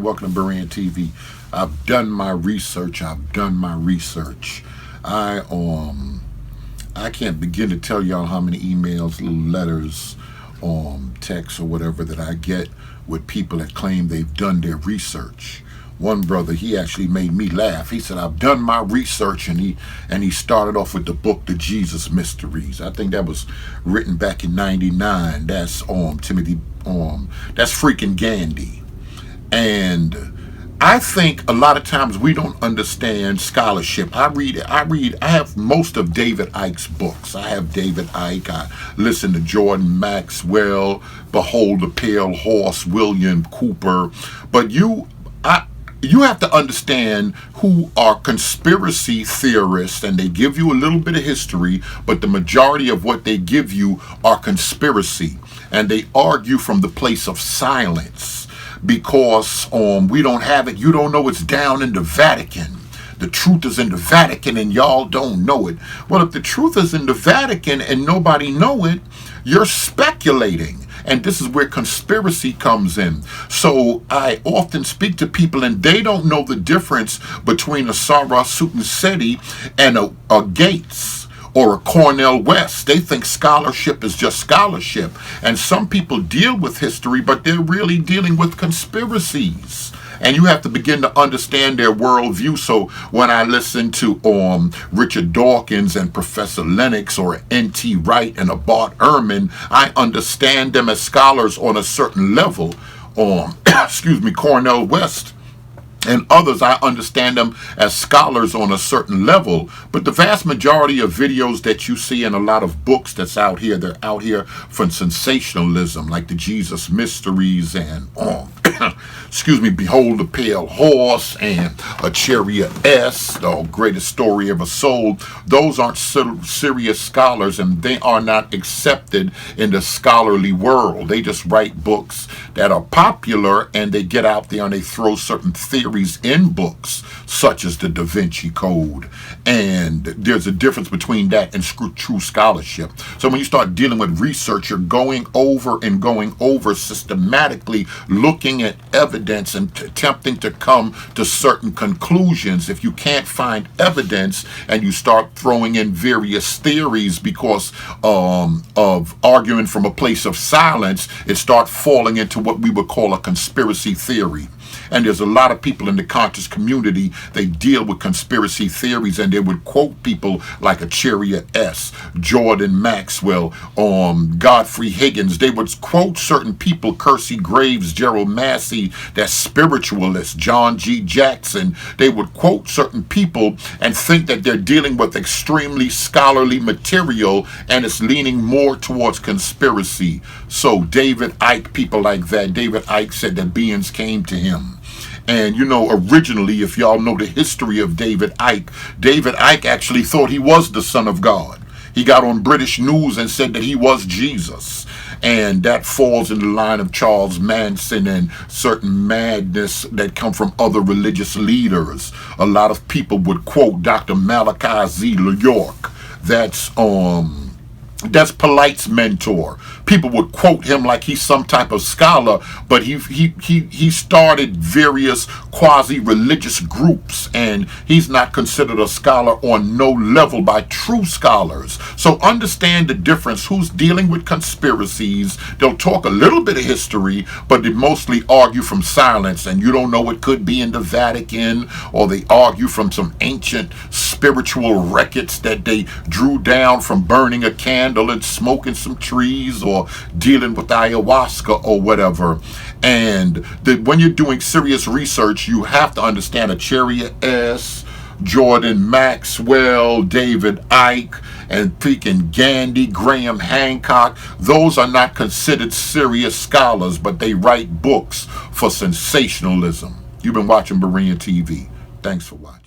Welcome to Berean TV. I've done my research. I can't begin to tell y'all how many emails, little letters, texts or whatever that I get with people that claim they've done their research. One brother, he actually made me laugh. He said, I've done my research, and he started off with the book, The Jesus Mysteries. I think that was written back in '99. That's Timothy, that's freaking Gandhi. And I think a lot of times we don't understand scholarship. I have most of David Icke's books. I have David Icke. I listen to Jordan Maxwell, Behold the Pale Horse, William Cooper. But you have to understand who are conspiracy theorists, and they give you a little bit of history, but the majority of what they give you are conspiracy, and they argue from the place of silence because we don't have it. You don't know it's down in the Vatican. The truth is in the Vatican and y'all don't know it. Well, if the truth is in the Vatican and nobody know it, you're speculating. And this is where conspiracy comes in. So I often speak to people and they don't know the difference between a Sarah Seti and a Gates or a Cornel West. They think scholarship is just scholarship. And some people deal with history, but they're really dealing with conspiracies. And you have to begin to understand their worldview. So when I listen to Richard Dawkins and Professor Lennox or N.T. Wright and Bart Ehrman, I understand them as scholars on a certain level. Cornel West and others, I understand them as scholars on a certain level. But the vast majority of videos that you see in a lot of books that's out here, they're out here for sensationalism, like the Jesus Mysteries and Behold the Pale Horse and A Chariot S, the greatest story ever sold. Those aren't serious scholars, and they are not accepted in the scholarly world. They just write books that are popular, and they get out there and they throw certain theories in books, such as the Da Vinci Code. And there's a difference between that and true scholarship. So when you start dealing with research, you're going over systematically, looking at evidence and attempting to come to certain conclusions. If you can't find evidence and you start throwing in various theories because of arguing from a place of silence, it starts falling into what we would call a conspiracy theory. And there's a lot of people in the conscious community, they deal with conspiracy theories, and they would quote people like a Chariot S, Jordan Maxwell, Godfrey Higgins. They would quote certain people, Kersey Graves, Gerald Massey, that spiritualist, John G. Jackson. They would quote certain people and think that they're dealing with extremely scholarly material, and it's leaning more towards conspiracy. So David Icke, people like that, David Icke said that beings came to him. And originally, if y'all know the history of David Icke actually thought he was the Son of God. He got on British news and said that he was Jesus. And that falls in the line of Charles Manson and certain madness that come from other religious leaders. A lot of people would quote Dr. Malachi Z. LaYork. That's Polite's mentor. People would quote him like he's some type of scholar, but he started various quasi-religious groups, and he's not considered a scholar on no level by true scholars. So understand the difference. Who's dealing with conspiracies? They'll talk a little bit of history, but they mostly argue from silence, and you don't know what could be in the Vatican, or they argue from some ancient spiritual records that they drew down from burning a candle and smoking some trees or dealing with ayahuasca or whatever. And when you're doing serious research, you have to understand a Chariot S, Jordan Maxwell, David Icke, and freaking Gandhi, Graham Hancock. Those are not considered serious scholars, but they write books for sensationalism. You've been watching Berean TV. Thanks for watching.